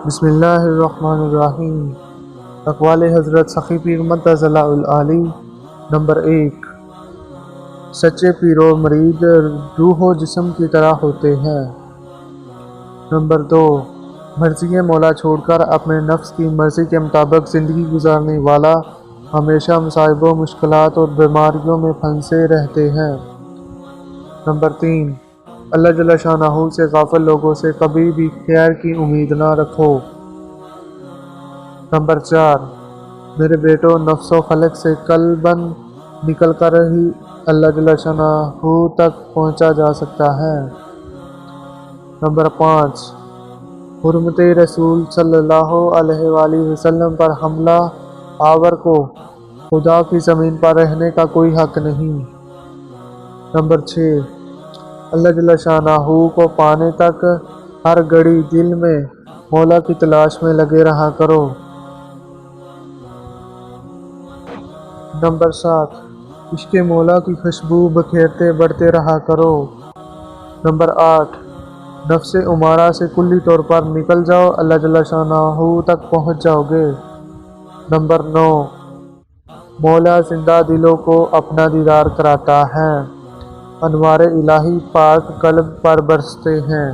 بسم اللہ الرحمن الرحیم۔ اقوال حضرت سخی پیر مدظ العالی۔ نمبر 1، سچے پیر و مرید روح و جسم کی طرح ہوتے ہیں۔ نمبر 2، مرضی مولا چھوڑ کر اپنے نفس کی مرضی کے مطابق زندگی گزارنے والا ہمیشہ مصائب و مشکلات اور بیماریوں میں پھنسے رہتے ہیں۔ نمبر 3، اللہ جل شانہ سے غافل لوگوں سے کبھی بھی خیر کی امید نہ رکھو۔ نمبر 4، میرے بیٹو، نفس و خلق سے قلباً نکل کر ہی اللہ جل شانہ تک پہنچا جا سکتا ہے۔ نمبر 5، حرمت رسول صلی اللہ علیہ وآلہ وسلم پر حملہ آور کو خدا کی زمین پر رہنے کا کوئی حق نہیں۔ نمبر 6، اللہ جل شانہ کو پانے تک ہر گھڑی دل میں مولا کی تلاش میں لگے رہا کرو۔ نمبر 7، عشق مولا کی خوشبو بکھیرتے بڑھتے رہا کرو۔ نمبر 8، نفس امارہ سے کلی طور پر نکل جاؤ، اللہ جل شانہ تک پہنچ جاؤ گے۔ نمبر 9، مولا زندہ دلوں کو اپنا دیدار کراتا ہے، انوار الہی پاک قلب پر برستے ہیں۔